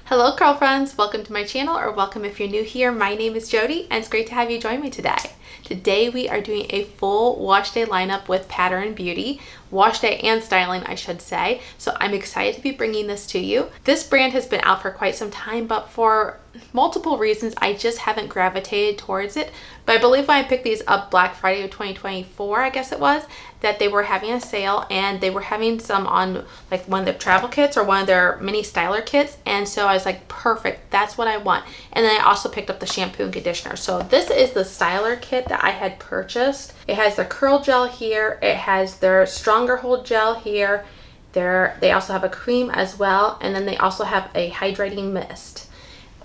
Hello curl friends, welcome to my channel, or welcome if you're new here. My name is Jody and it's great to have you join me today. Today we are doing a full wash day lineup with Pattern Beauty, wash day and styling I should say. So I'm excited to be bringing this to you. This brand has been out for quite some time, but for multiple reasons I just haven't gravitated towards it. But I believe when I picked these up Black Friday of 2024, I guess it was, that they were having a sale and they were having some on like one of their travel kits or one of their mini styler kits. And so I was like, perfect, that's what I want. And then I also picked up the shampoo and conditioner. So this is the styler kit that I had purchased. It has their curl gel here. It has their stronger hold gel here. They also have a cream as well. And then they also have a hydrating mist.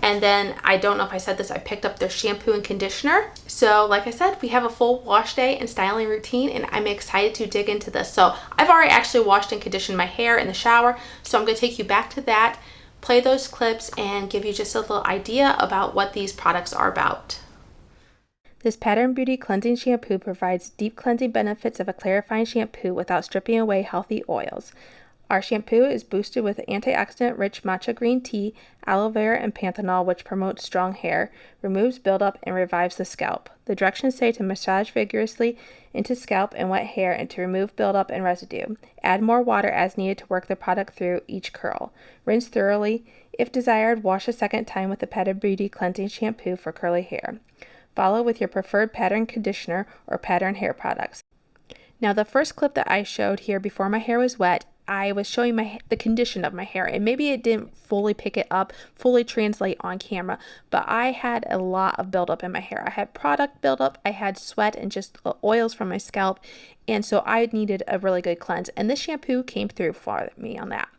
And then, I don't know if I said this, I picked up their shampoo and conditioner. So like I said, we have a full wash day and styling routine, and I'm excited to dig into this. So I've already actually washed and conditioned my hair in the shower. So I'm going to take you back to that, play those clips, and give you just a little idea about what these products are about. This Pattern Beauty Cleansing Shampoo provides deep cleansing benefits of a clarifying shampoo without stripping away healthy oils. Our shampoo is boosted with antioxidant-rich matcha green tea, aloe vera, and panthenol, which promotes strong hair, removes buildup, and revives the scalp. The directions say to massage vigorously into scalp and wet hair and to remove buildup and residue. Add more water as needed to work the product through each curl. Rinse thoroughly. If desired, wash a second time with the Pattern Beauty Cleansing Shampoo for curly hair. Follow with your preferred Pattern conditioner or Pattern hair products. Now, the first clip that I showed here before my hair was wet, I was showing the condition of my hair, and maybe it didn't fully pick it up, fully translate on camera, but I had a lot of buildup in my hair. I had product buildup, I had sweat and just oils from my scalp, and so I needed a really good cleanse, and this shampoo came through for me on that.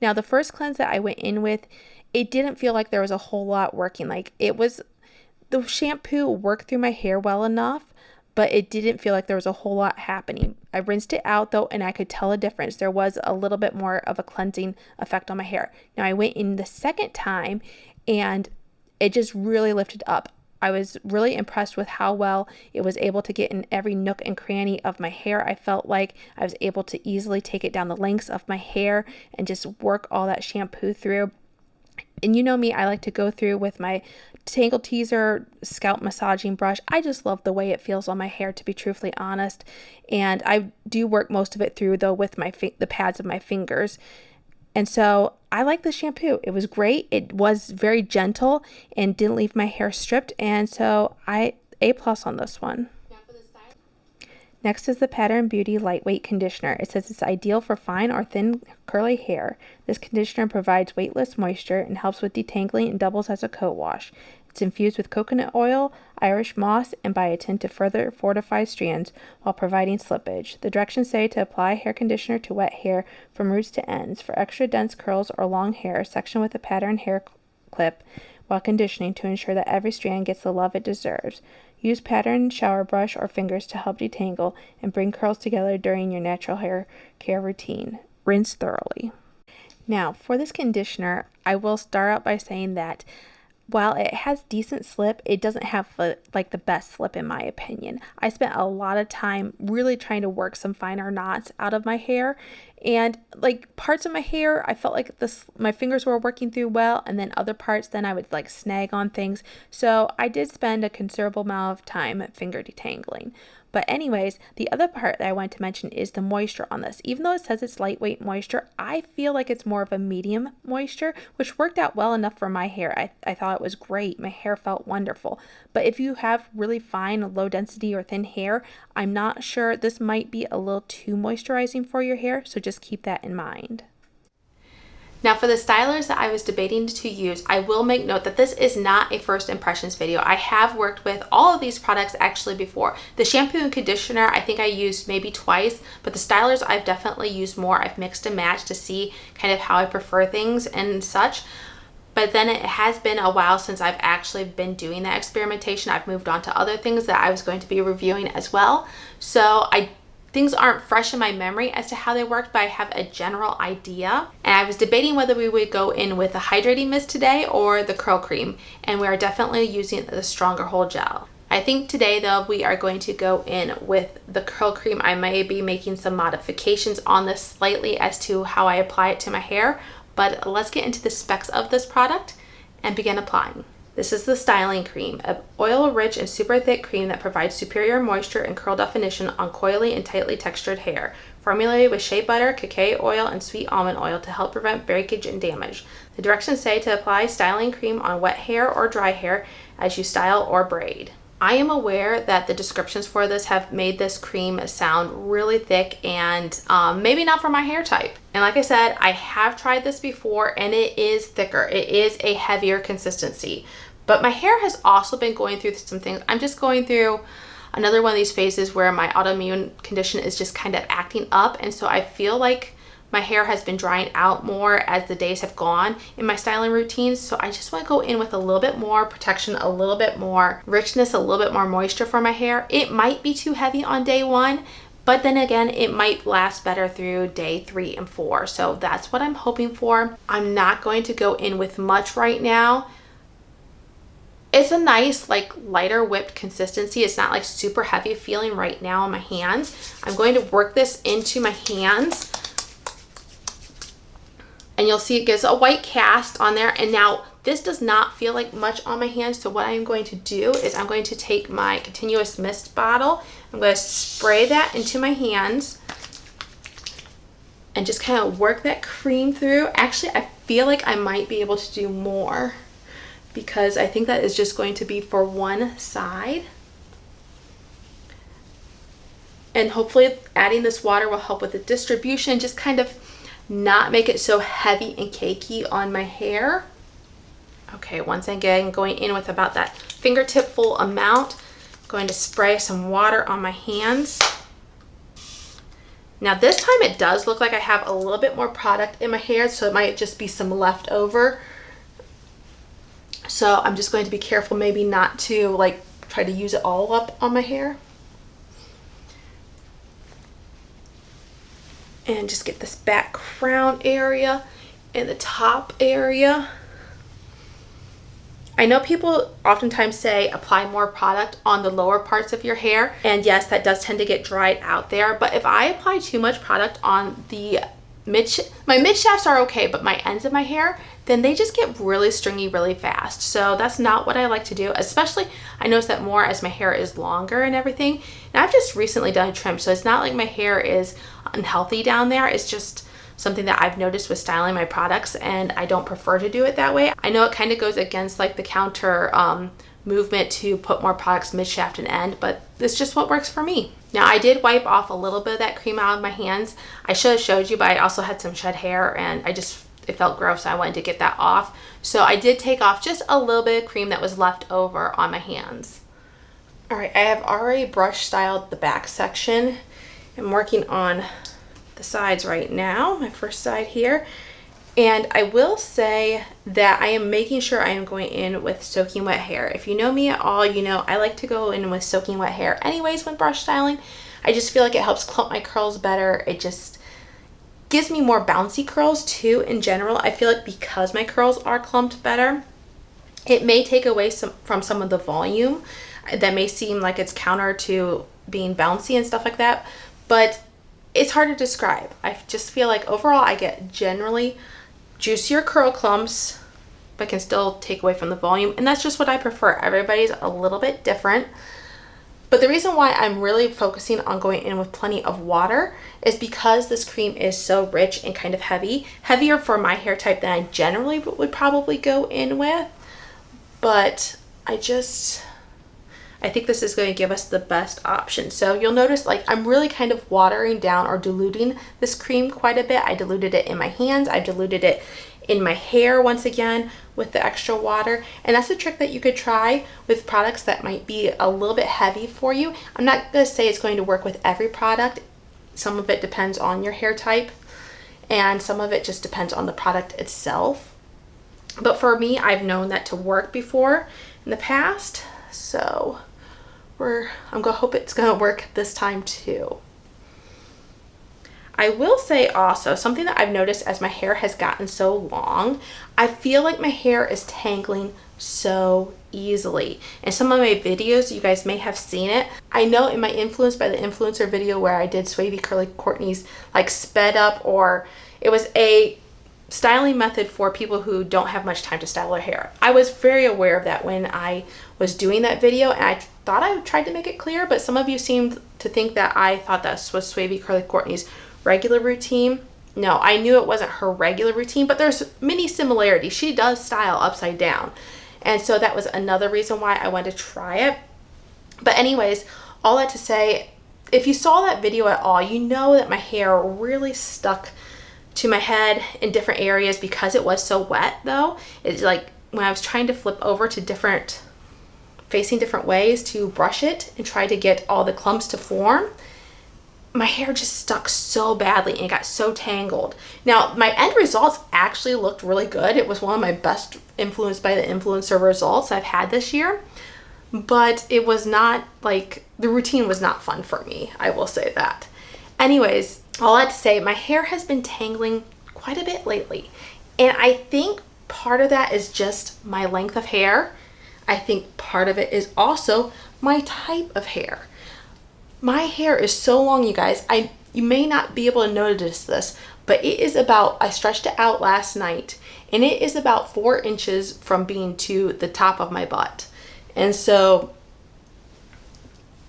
Now, the first cleanse that I went in with, it didn't feel like there was a whole lot working. Like, the shampoo worked through my hair well enough, but it didn't feel like there was a whole lot happening. I rinsed it out though, and I could tell a difference. There was a little bit more of a cleansing effect on my hair. Now I went in the second time and it just really lifted up. I was really impressed with how well it was able to get in every nook and cranny of my hair. I felt like I was able to easily take it down the lengths of my hair and just work all that shampoo through. And you know me, I like to go through with my Tangle Teaser scalp massaging brush. I just love the way it feels on my hair, to be truthfully honest. And I do work most of it through though with the pads of my fingers. And so I like the shampoo. It was great. It was very gentle and didn't leave my hair stripped. And so A+ on this one. Next is the Pattern Beauty Lightweight Conditioner. It says it's ideal for fine or thin curly hair. This conditioner provides weightless moisture and helps with detangling and doubles as a coat wash. It's infused with coconut oil, Irish moss, and biotin to further fortify strands while providing slippage. The directions say to apply hair conditioner to wet hair from roots to ends. For extra dense curls or long hair, section with a pattern hair clip while conditioning to ensure that every strand gets the love it deserves. Use pattern shower brush or fingers to help detangle and bring curls together during your natural hair care routine. Rinse thoroughly. Now, for this conditioner, I will start out by saying that while it has decent slip, it doesn't have like the best slip in my opinion. I spent a lot of time really trying to work some finer knots out of my hair, and like parts of my hair I felt like my fingers were working through well, and then other parts then I would like snag on things. So I did spend a considerable amount of time finger detangling. But anyways, the other part that I wanted to mention is the moisture on this. Even though it says it's lightweight moisture, I feel like it's more of a medium moisture, which worked out well enough for my hair. I thought it was great. My hair felt wonderful. But if you have really fine, low density or thin hair, I'm not sure. This might be a little too moisturizing for your hair, so just keep that in mind. Now for the stylers that I was debating to use, I will make note that this is not a first impressions video. I have worked with all of these products actually before. The shampoo and conditioner, I think I used maybe twice, but the stylers I've definitely used more. I've mixed and matched to see kind of how I prefer things and such. But then it has been a while since I've actually been doing that experimentation. I've moved on to other things that I was going to be reviewing as well. So things aren't fresh in my memory as to how they worked, but I have a general idea. And I was debating whether we would go in with the Hydrating Mist today or the curl cream. And we are definitely using the stronger hold gel. I think today though, we are going to go in with the curl cream. I may be making some modifications on this slightly as to how I apply it to my hair, But let's get into the specs of this product and begin applying. This is the styling cream, an oil-rich and super thick cream that provides superior moisture and curl definition on coily and tightly textured hair. Formulated with shea butter, cacao oil, and sweet almond oil to help prevent breakage and damage. The directions say to apply styling cream on wet hair or dry hair as you style or braid. I am aware that the descriptions for this have made this cream sound really thick and maybe not for my hair type. And like I said, I have tried this before and it is thicker. It is a heavier consistency. But my hair has also been going through some things. I'm just going through another one of these phases where my autoimmune condition is just kind of acting up. And so I feel like my hair has been drying out more as the days have gone in my styling routines. So I just want to go in with a little bit more protection, a little bit more richness, a little bit more moisture for my hair. It might be too heavy on day 1, but then again, it might last better through day 3 and 4. So that's what I'm hoping for. I'm not going to go in with much right now. It's a nice, like, lighter whipped consistency. It's not like super heavy feeling right now on my hands. I'm going to work this into my hands. And you'll see it gives a white cast on there. And now this does not feel like much on my hands. So what I'm going to do is I'm going to take my continuous mist bottle. I'm going to spray that into my hands and just kind of work that cream through. Actually, I feel like I might be able to do more because I think that is just going to be for one side. And hopefully adding this water will help with the distribution, just kind of not make it so heavy and cakey on my hair. Okay, once again, going in with about that fingertip full amount. Going to spray some water on my hands. Now this time it does look like I have a little bit more product in my hair, so it might just be some left over. So I'm just going to be careful maybe not to like try to use it all up on my hair. And just get this back crown area and the top area. I know people oftentimes say apply more product on the lower parts of your hair, and yes, that does tend to get dried out there, but if I apply too much product on the my mid shafts are okay, but my ends of my hair, then they just get really stringy really fast. So that's not what I like to do, especially I notice that more as my hair is longer and everything. And I've just recently done a trim, so it's not like my hair is unhealthy down there. It's just something that I've noticed with styling my products, and I don't prefer to do it that way. I know it kind of goes against like the counter movement to put more products mid shaft and end, but it's just what works for me. Now I did wipe off a little bit of that cream out of my hands. I should have showed you, but I also had some shed hair and it felt gross. I wanted to get that off. So I did take off just a little bit of cream that was left over on my hands. All right, I have already brush styled the back section. I'm working on the sides right now, my first side here. And I will say that I am making sure I am going in with soaking wet hair. If you know me at all, you know I like to go in with soaking wet hair anyways when brush styling. I just feel like it helps clump my curls better. It just gives me more bouncy curls too in general. I feel like because my curls are clumped better, it may take away from some of the volume. That may seem like it's counter to being bouncy and stuff like that, but it's hard to describe. I just feel like overall I get generally juicier curl clumps, but can still take away from the volume. And that's just what I prefer. Everybody's a little bit different. But the reason why I'm really focusing on going in with plenty of water is because this cream is so rich and kind of heavy. Heavier for my hair type than I generally would probably go in with. But I think this is going to give us the best option. So you'll notice like I'm really kind of watering down or diluting this cream quite a bit. I diluted it in my hands. I diluted it in my hair once again with the extra water. And that's a trick that you could try with products that might be a little bit heavy for you. I'm not going to say it's going to work with every product. Some of it depends on your hair type and some of it just depends on the product itself. But for me, I've known that to work before in the past. So I'm gonna hope it's gonna work this time too. I will say also something that I've noticed as my hair has gotten so long, I feel like my hair is tangling so easily. In some of my videos, you guys may have seen it. I know in my Influenced by the Influencer video where I did Swavy Curly Courtney's like sped up, or it was a styling method for people who don't have much time to style their hair. I was very aware of that when I was doing that video, and I thought I tried to make it clear, but some of you seemed to think that I thought this was Swavy Curly Courtney's regular routine. No, I knew it wasn't her regular routine, but there's many similarities. She does style upside down. And so that was another reason why I wanted to try it. But anyways, all that to say, if you saw that video at all, you know that my hair really stuck to my head in different areas because it was so wet though. It's like when I was trying to flip over to facing different ways to brush it and try to get all the clumps to form, my hair just stuck so badly and it got so tangled. Now, my end results actually looked really good. It was one of my best influenced by the influencer results I've had this year, but it was not like, the routine was not fun for me. I will say that. Anyways, all I have to say, my hair has been tangling quite a bit lately. And I think part of that is just my length of hair. I think part of it is also my type of hair. My hair is so long, you guys. You may not be able to notice this, but it is about, I stretched it out last night, and it is about 4 inches from being to the top of my butt. And so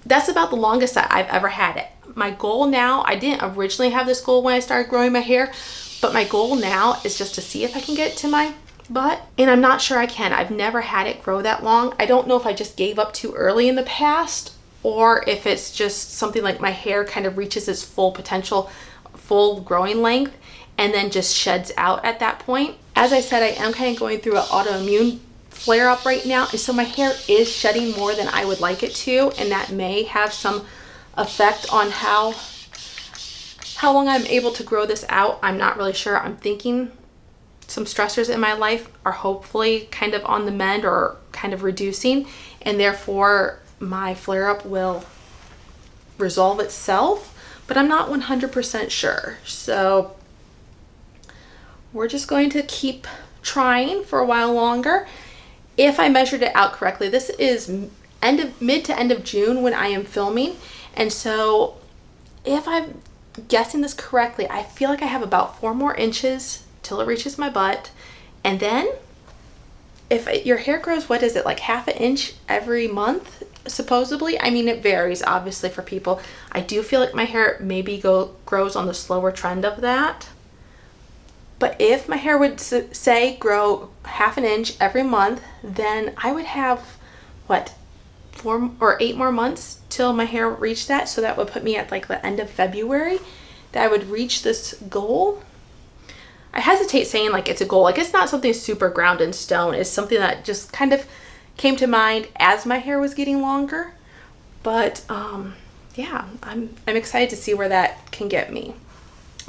that's about the longest that I've ever had it. My goal now, I didn't originally have this goal when I started growing my hair, but my goal now is just to see if I can get it to my butt, and I'm not sure I can. I've never had it grow that long. I don't know if I just gave up too early in the past, or if it's just something like my hair kind of reaches its full potential, full growing length, and then just sheds out at that point. As I said, I am kind of going through an autoimmune flare up right now, and so my hair is shedding more than I would like it to, and that may have some effect on how long I'm able to grow this out. I'm not really sure. I'm thinking some stressors in my life are hopefully kind of on the mend or kind of reducing, and therefore my flare-up will resolve itself, but I'm not 100% sure. So we're just going to keep trying for a while longer. If I measured it out correctly, this is mid to end of June when I am filming, and so if I'm guessing this correctly, I feel like I have about 4 more inches till it reaches my butt. And then if your hair grows, what is it, like half an inch every month supposedly? I mean, it varies obviously for people. I do feel like my hair maybe grows on the slower trend of that, but if my hair would say grow half an inch every month, then I would have what, 4 or 8 more months till my hair reached that. So that would put me at like the end of February that I would reach this goal. I hesitate saying like it's a goal. Like, it's not something super ground in stone. It's something that just kind of came to mind as my hair was getting longer. But yeah, I'm excited to see where that can get me.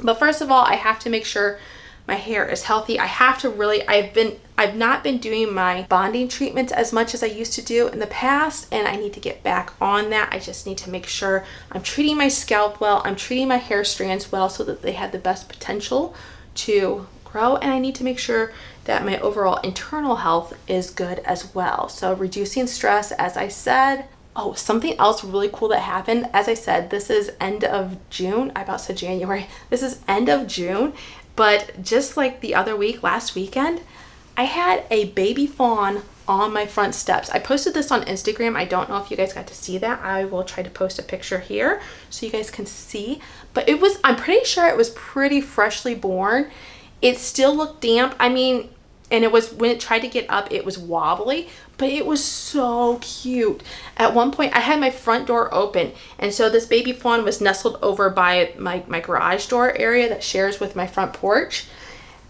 But first of all, I have to make sure my hair is healthy. I have to really, I've not been doing my bonding treatments as much as I used to do in the past, and I need to get back on that. I just need to make sure I'm treating my scalp well, I'm treating my hair strands well so that they have the best potential to grow, and I need to make sure that my overall internal health is good as well. So reducing stress, as I said. Oh, something else really cool that happened. As I said, this is end of June. I about said January. This is end of June. But just like the other week, last weekend, I had a baby fawn on my front steps. I posted this on Instagram. I don't know if you guys got to see that. I will try to post a picture here so you guys can see. But it was, I'm pretty sure it was pretty freshly born. It still looked damp. I mean, and it was, when it tried to get up, it was wobbly, but it was so cute. At one point, I had my front door open, and so this baby fawn was nestled over by my garage door area that shares with my front porch.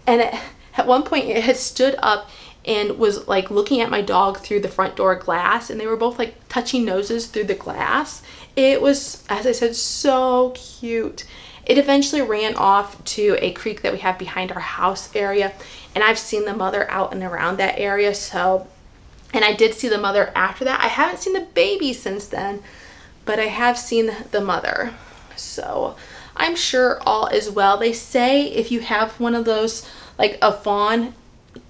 And at one point, it had stood up and was like looking at my dog through the front door glass, and they were both like touching noses through the glass. It was, as I said, so cute. It eventually ran off to a creek that we have behind our house area, and I've seen the mother out and around that area. So, and I did see the mother after that. I haven't seen the baby since then, but I have seen the mother. So I'm sure all is well. They say if you have one of those, like a fawn,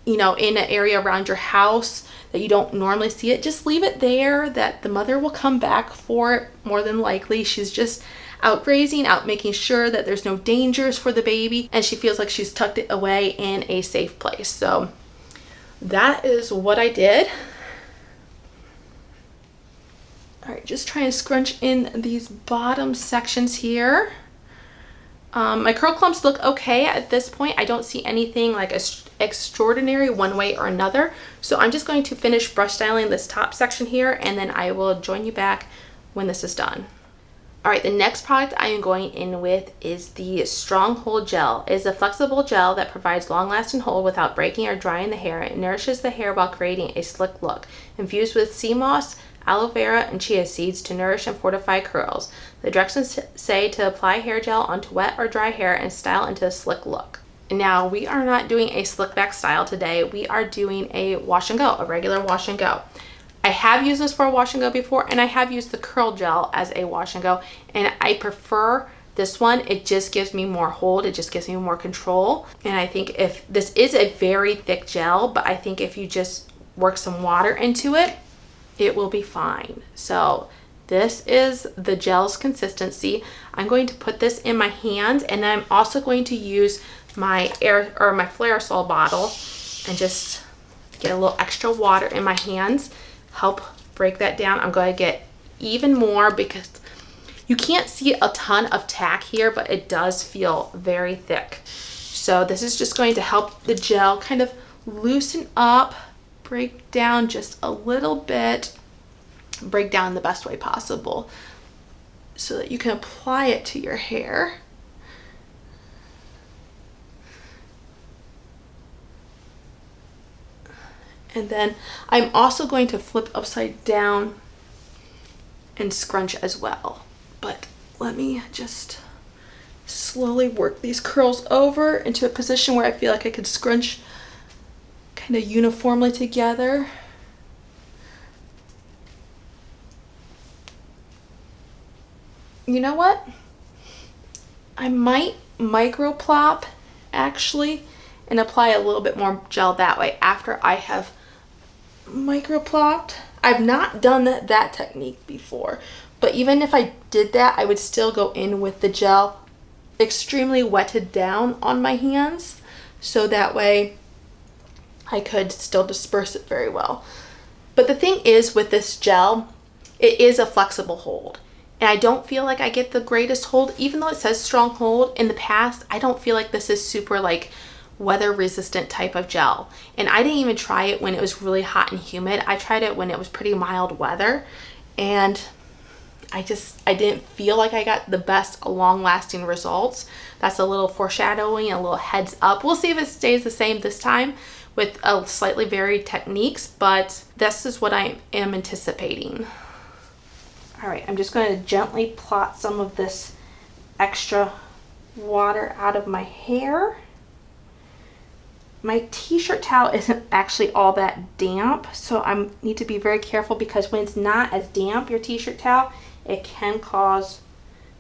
you know, in an area around your house that you don't normally see it, just leave it there, that the mother will come back for it more than likely. She's just out grazing, out making sure that there's no dangers for the baby, and she feels like she's tucked it away in a safe place. So that is what I did. All right, just try and scrunch in these bottom sections here. My curl clumps look okay at this point. I don't see anything like extraordinary one way or another. So I'm just going to finish brush styling this top section here, and then I will join you back when this is done. All right, the next product I am going in with is the Strong Hold Gel. It is a flexible gel that provides long-lasting hold without breaking or drying the hair. It nourishes the hair while creating a slick look. Infused with sea moss, aloe vera, and chia seeds to nourish and fortify curls. The directions say to apply hair gel onto wet or dry hair and style into a slick look. Now, we are not doing a slick back style today. We are doing a wash and go, a regular wash and go. I have used this for a wash and go before, and I have used the curl gel as a wash and go, and I prefer this one. It just gives me more hold. It just gives me more control. And I think if this is a very thick gel, but I think if you just work some water into it, it will be fine. So this is the gel's consistency. I'm going to put this in my hand, and then I'm also going to use my my Flairsol bottle and just get a little extra water in my hands, help break that down. I'm going to get even more because you can't see a ton of tack here, but it does feel very thick. So this is just going to help the gel kind of loosen up, break down just a little bit, break down the best way possible so that you can apply it to your hair. And then I'm also going to flip upside down and scrunch as well. But let me just slowly work these curls over into a position where I feel like I could scrunch kind of uniformly together. You know what? I might micro plop actually and apply a little bit more gel that way after I have micro plopped. I've not done that technique before, but even if I did that, I would still go in with the gel extremely wetted down on my hands, so that way I could still disperse it very well. But the thing is with this gel, it is a flexible hold. And I don't feel like I get the greatest hold, even though it says strong hold. In the past, I don't feel like this is super like weather resistant type of gel. And I didn't even try it when it was really hot and humid. I tried it when it was pretty mild weather, and I didn't feel like I got the best long lasting results. That's a little foreshadowing, a little heads up. We'll see if it stays the same this time with a slightly varied techniques, but this is what I am anticipating. All right, I'm just going to gently plot some of this extra water out of my hair. My t-shirt towel isn't actually all that damp, so I need to be very careful, because when it's not as damp, your t-shirt towel, it can cause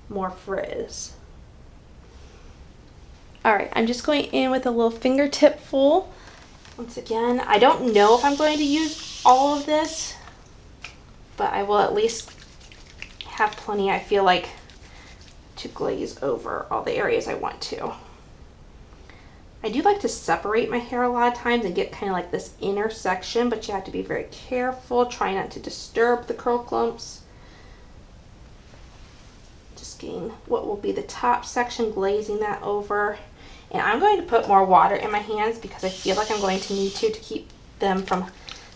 more frizz. All right, I'm just going in with a little fingertip full. Once again, I don't know if I'm going to use all of this, but I will at least have plenty, I feel like, to glaze over all the areas I want to. I do like to separate my hair a lot of times and get kind of like this inner section, but you have to be very careful. Try not to disturb the curl clumps. Just getting what will be the top section, glazing that over. And I'm going to put more water in my hands because I feel like I'm going to need to keep them from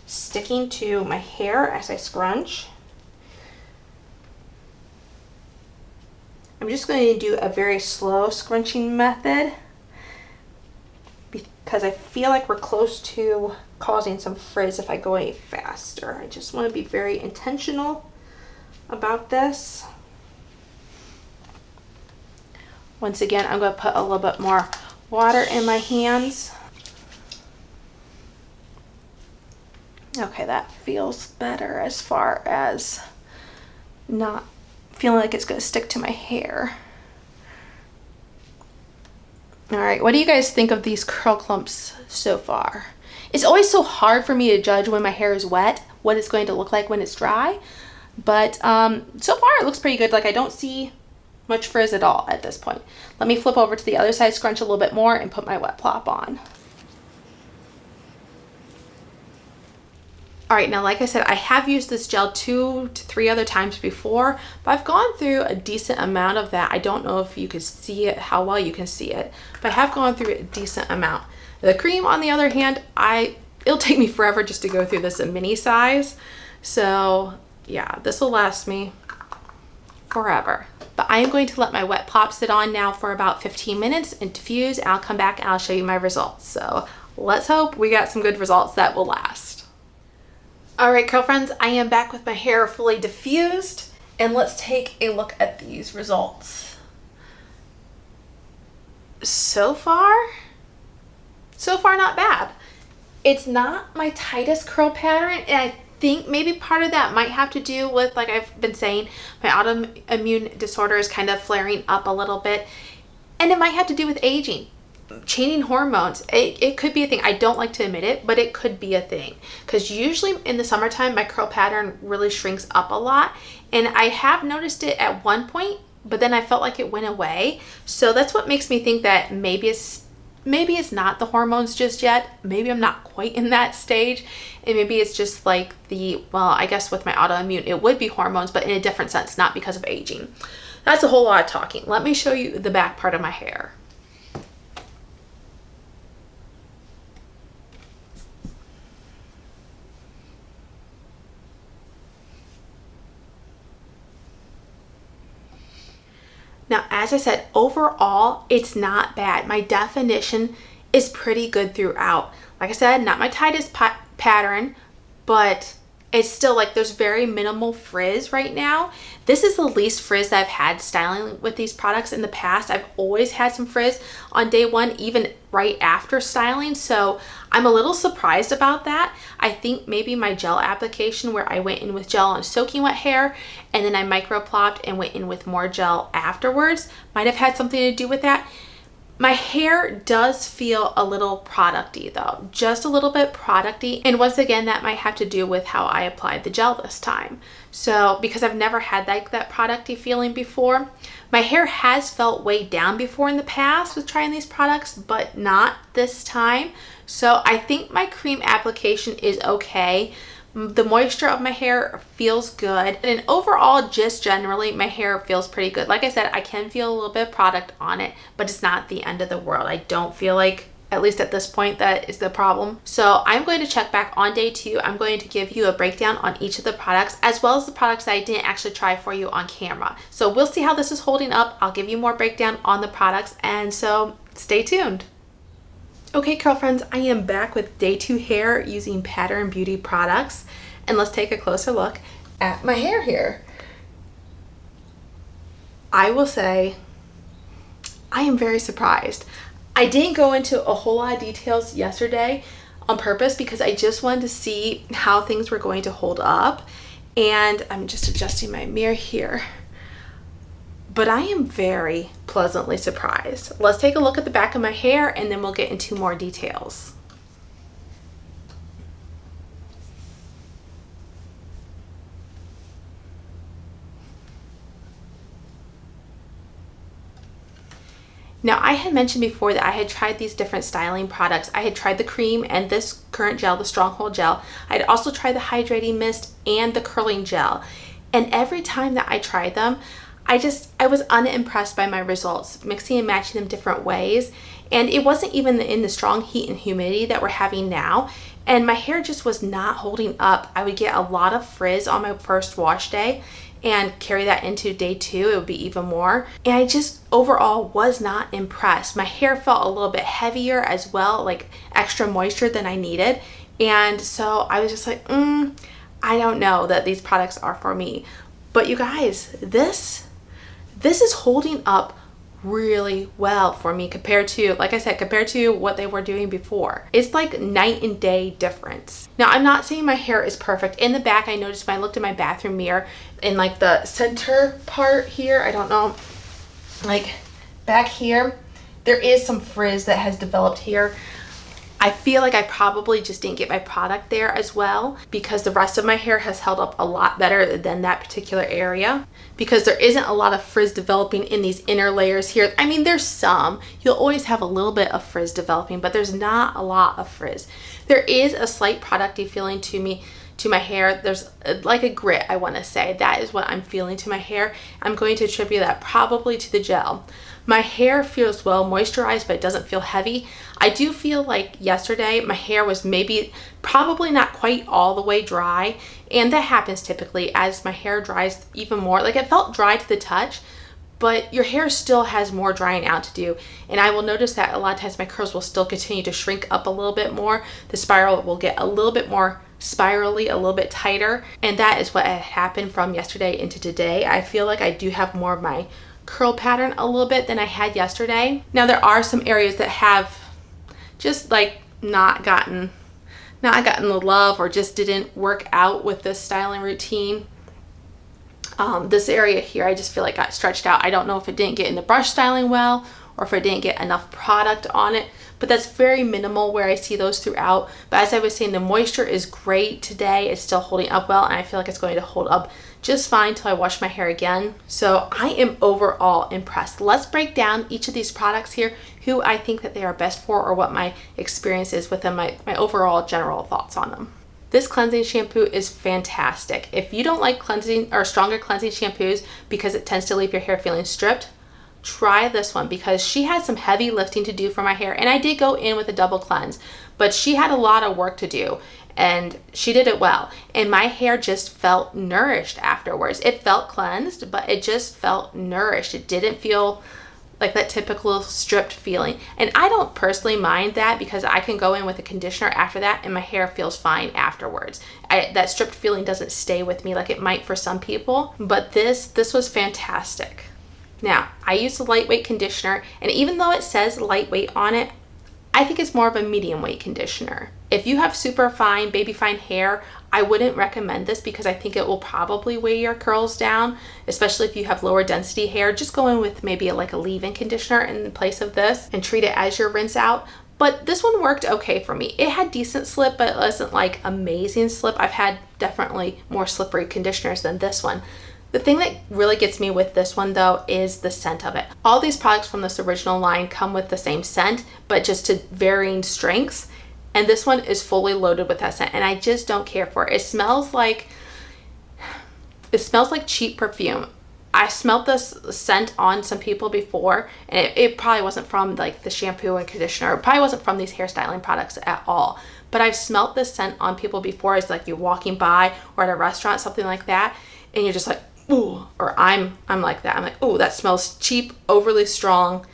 sticking to my hair as I scrunch. I'm just going to do a very slow scrunching method because I feel like we're close to causing some frizz if I go any faster. I just want to be very intentional about this. Once again, I'm going to put a little bit more water in my hands. Okay, that feels better as far as not feeling like it's going to stick to my hair. All right, what do you guys think of these curl clumps so far? It's always so hard for me to judge when my hair is wet what it's going to look like when it's dry, but so far it looks pretty good. Like, I don't see much frizz at all at this point. Let me flip over to the other side, scrunch a little bit more, and put my wet plop on. All right, now like I said, I have used this gel 2 to 3 other times before, but I've gone through a decent amount of that. I don't know if you could see it, how well you can see it, but I have gone through a decent amount. The cream, on the other hand, it'll take me forever just to go through this in mini size. So yeah, this will last me forever. But I am going to let my wet plop sit on now for about 15 minutes and diffuse, and I'll come back and I'll show you my results. So let's hope we got some good results that will last. All right, curl friends, I am back with my hair fully diffused, and let's take a look at these results. So far not bad. It's not my tightest curl pattern, and I think maybe part of that might have to do with, like I've been saying, my autoimmune disorder is kind of flaring up a little bit, and it might have to do with aging, changing hormones. It could be a thing. I don't like to admit it, but it could be a thing, because usually in the summertime my curl pattern really shrinks up a lot, and I have noticed it at one point, but then I felt like it went away. So that's what makes me think that maybe it's not the hormones just yet. Maybe I'm not quite in that stage, and maybe it's just like well, I guess with my autoimmune it would be hormones, but in a different sense, not because of aging. That's a whole lot of talking. Let me show you the back part of my hair. Now, as I said, overall, it's not bad. My definition is pretty good throughout. Like I said, not my tightest pattern, but it's still like there's very minimal frizz right now. This is the least frizz that I've had styling with these products in the past. I've always had some frizz on day one, even right after styling. So I'm a little surprised about that. I think maybe my gel application, where I went in with gel on soaking wet hair and then I micro plopped and went in with more gel afterwards, might have had something to do with that. My hair does feel a little producty though, just a little bit producty. And once again, that might have to do with how I applied the gel this time. So because I've never had like that producty feeling before, my hair has felt weighed down before in the past with trying these products, but not this time. So I think my cream application is okay. The moisture of my hair feels good, and overall, just generally, my hair feels pretty good. Like I said, I can feel a little bit of product on it, but it's not the end of the world. I don't feel like, at least at this point, that is the problem. So I'm going to check back on day 2. I'm going to give you a breakdown on each of the products, as well as the products that I didn't actually try for you on camera. So we'll see how this is holding up. I'll give you more breakdown on the products, and so stay tuned. Okay, curl friends, I am back with day 2 hair using Pattern Beauty products, and let's take a closer look at my hair here. I will say I am very surprised. I didn't go into a whole lot of details yesterday on purpose because I just wanted to see how things were going to hold up, and I'm just adjusting my mirror here. But I am very pleasantly surprised. Let's take a look at the back of my hair, and then we'll get into more details. Now, I had mentioned before that I had tried these different styling products. I had tried the cream and this current gel, the Stronghold gel. I had also tried the Hydrating Mist and the curling gel. And every time that I tried them, I was unimpressed by my results, mixing and matching them different ways. And it wasn't even in the strong heat and humidity that we're having now. And my hair just was not holding up. I would get a lot of frizz on my first wash day and carry that into day 2, it would be even more. And I just overall was not impressed. My hair felt a little bit heavier as well, like extra moisture than I needed. And so I was just like, I don't know that these products are for me. But you guys, this is holding up really well for me compared to, like I said, compared to what they were doing before. It's like night and day difference. Now, I'm not saying my hair is perfect. In the back, I noticed when I looked in my bathroom mirror, in like the center part here, I don't know, like back here, there is some frizz that has developed here. I feel like I probably just didn't get my product there as well because the rest of my hair has held up a lot better than that particular area, because there isn't a lot of frizz developing in these inner layers here. I mean, there's some. You'll always have a little bit of frizz developing, but there's not a lot of frizz. There is a slight producty feeling to my hair. There's like a grit, I want to say. That is what I'm feeling to my hair. I'm going to attribute that probably to the gel. My hair feels well moisturized, but it doesn't feel heavy. I do feel like yesterday my hair was probably not quite all the way dry, and that happens typically as my hair dries even more. Like, it felt dry to the touch, but your hair still has more drying out to do. And I will notice that a lot of times my curls will still continue to shrink up a little bit more. The spiral will get a little bit more spirally, a little bit tighter. And that is what had happened from yesterday into today. I feel like I do have more of my curl pattern a little bit than I had yesterday. Now, there are some areas that have just like not gotten the love, or just didn't work out with this styling routine. This area here, I just feel like got stretched out. I don't know if it didn't get in the brush styling well, or if I didn't get enough product on it, but that's very minimal where I see those throughout. But as I was saying, the moisture is great today. It's still holding up well, and I feel like it's going to hold up just fine till I wash my hair again. So I am overall impressed. Let's break down each of these products here, who I think that they are best for, or what my experience is with them, my overall general thoughts on them. This cleansing shampoo is fantastic. If you don't like cleansing or stronger cleansing shampoos because it tends to leave your hair feeling stripped, try this one, because she had some heavy lifting to do for my hair. And I did go in with a double cleanse, but she had a lot of work to do, and she did it well. And my hair just felt nourished afterwards. It felt cleansed, but it just felt nourished. It didn't feel like that typical stripped feeling. And I don't personally mind that, because I can go in with a conditioner after that and my hair feels fine afterwards. That stripped feeling doesn't stay with me like it might for some people, but this was fantastic. Now, I used a lightweight conditioner, and even though it says lightweight on it, I think it's more of a medium weight conditioner. If you have super fine, baby fine hair, I wouldn't recommend this, because I think it will probably weigh your curls down, especially if you have lower density hair. Just go in with maybe like a leave-in conditioner in place of this and treat it as your rinse out. But this one worked okay for me. It had decent slip, but it wasn't like amazing slip. I've had definitely more slippery conditioners than this one. The thing that really gets me with this one though is the scent of it. All these products from this original line come with the same scent, but just to varying strengths. And this one is fully loaded with that scent, and I just don't care for it. It smells like cheap perfume. I smelled this scent on some people before, and it probably wasn't from like the shampoo and conditioner. It probably wasn't from these hairstyling products at all. But I've smelled this scent on people before. It's like you're walking by or at a restaurant, something like that, and you're just like, ooh, or I'm like that. I'm like, ooh, that smells cheap, overly strong.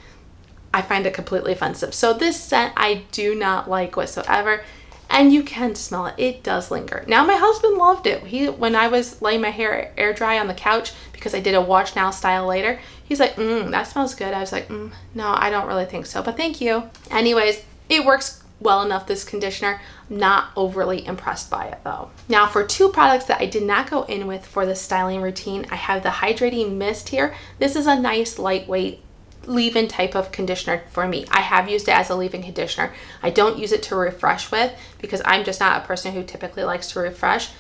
I find it completely offensive. So this scent I do not like whatsoever, and you can smell it. It does linger. Now, my husband loved it. When I was laying my hair air dry on the couch, because I did a wash now style later, he's like, that smells good. I was like, no, I don't really think so, but thank you. Anyways, it works well enough, this conditioner. Not overly impressed by it though. Now, for two products that I did not go in with for this styling routine, I have the Hydrating Mist here. This is a nice lightweight leave-in type of conditioner for me. I have used it as a leave-in conditioner. I don't use it to refresh with, because I'm just not a person who typically likes to refresh.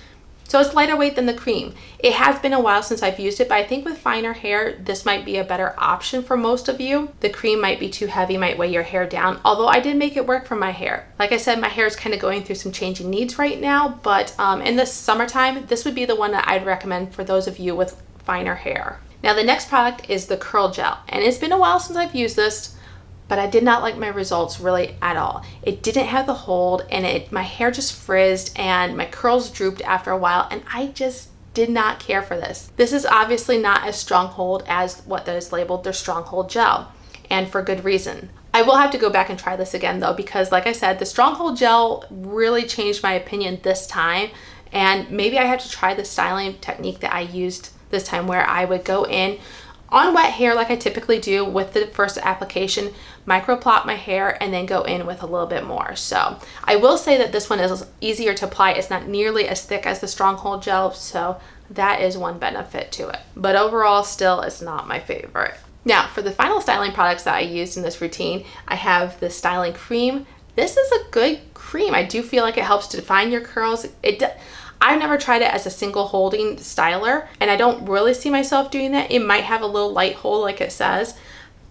So it's lighter weight than the cream. It has been a while since I've used it, but I think with finer hair, this might be a better option for most of you. The cream might be too heavy, might weigh your hair down, although I did make it work for my hair. Like I said, my hair is kind of going through some changing needs right now, but in the summertime, this would be the one that I'd recommend for those of you with finer hair. Now, the next product is the Curl Gel, and it's been a while since I've used this, but I did not like my results really at all. It didn't have the hold, and my hair just frizzed and my curls drooped after a while, and I just did not care for this. This is obviously not as strong hold as what is labeled their Stronghold Gel, and for good reason. I will have to go back and try this again though, because like I said, the Stronghold Gel really changed my opinion this time, and maybe I have to try the styling technique that I used this time, where I would go in on wet hair like I typically do with the first application, micro plot my hair, and then go in with a little bit more. So I will say that this one is easier to apply. It's not nearly as thick as the Stronghold Gel, so that is one benefit to it. But overall, still, it's not my favorite. Now, for the final styling products that I used in this routine, I have the styling cream this is a good cream. I do feel like it helps to define your curls. I've never tried it as a single holding styler, and I don't really see myself doing that. It might have a little light hold like it says.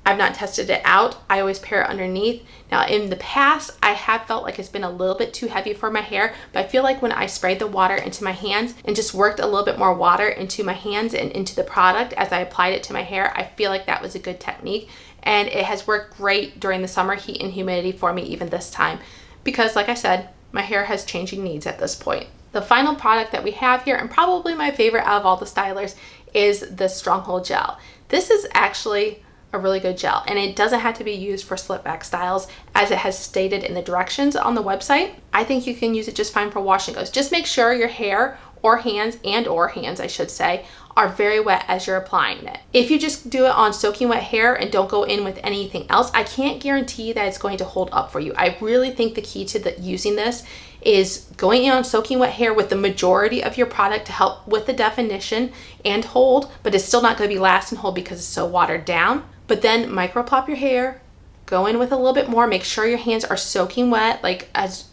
I've not tested it out. I always pair it underneath. Now in the past, I have felt like it's been a little bit too heavy for my hair, but I feel like when I sprayed the water into my hands and just worked a little bit more water into my hands and into the product as I applied it to my hair, I feel like that was a good technique. And it has worked great during the summer heat and humidity for me even this time, because like I said, my hair has changing needs at this point. The final product that we have here, and probably my favorite out of all the stylers, is the Stronghold Gel. This is actually a really good gel, and it doesn't have to be used for slip back styles as it has stated in the directions on the website. I think you can use it just fine for wash and goes. Just make sure your hair or hands I should say, are very wet as you're applying it. If you just do it on soaking wet hair and don't go in with anything else, I can't guarantee that it's going to hold up for you. I really think the key to using this is going in on soaking wet hair with the majority of your product to help with the definition and hold, but it's still not going to be last and hold because it's so watered down. But then micro plop your hair, go in with a little bit more, make sure your hands are soaking wet, like as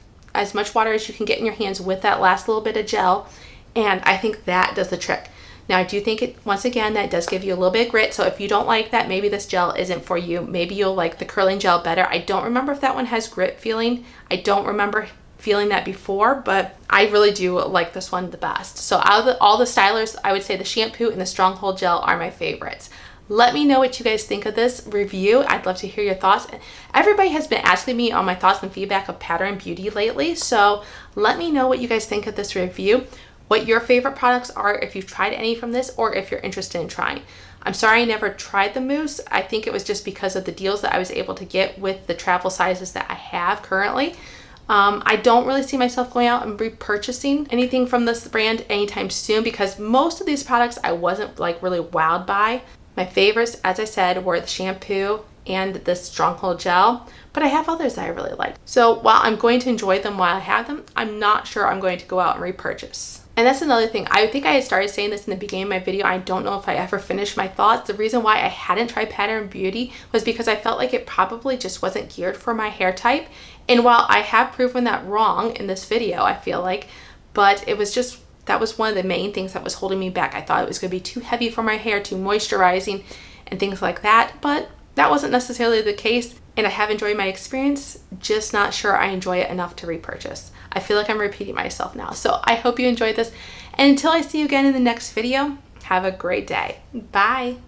much water as you can get in your hands with that last little bit of gel. And I think that does the trick. Now I do think once again, that does give you a little bit of grit. So if you don't like that, maybe this gel isn't for you. Maybe you'll like the curling gel better. I don't remember if that one has grit feeling. I don't remember feeling that before, but I really do like this one the best. So out of all the stylers, I would say the shampoo and the Stronghold Gel are my favorites. Let me know what you guys think of this review. I'd love to hear your thoughts. Everybody has been asking me on my thoughts and feedback of Pattern Beauty lately, so let me know what you guys think of this review, what your favorite products are, if you've tried any from this, or if you're interested in trying. I'm sorry I never tried the mousse. I think it was just because of the deals that I was able to get with the travel sizes that I have currently. I don't really see myself going out and repurchasing anything from this brand anytime soon because most of these products I wasn't like really wowed by. My favorites, as I said, were the shampoo and the Stronghold Gel, but I have others that I really like. So while I'm going to enjoy them while I have them, I'm not sure I'm going to go out and repurchase. And that's another thing. I think I had started saying this in the beginning of my video. I don't know if I ever finished my thoughts. The reason why I hadn't tried Pattern Beauty was because I felt like it probably just wasn't geared for my hair type. And while I have proven that wrong in this video, I feel like, but it was just, that was one of the main things that was holding me back. I thought it was going to be too heavy for my hair, too moisturizing and things like that, but that wasn't necessarily the case. And I have enjoyed my experience, just not sure I enjoy it enough to repurchase. I feel like I'm repeating myself now. So I hope you enjoyed this. And until I see you again in the next video, have a great day. Bye.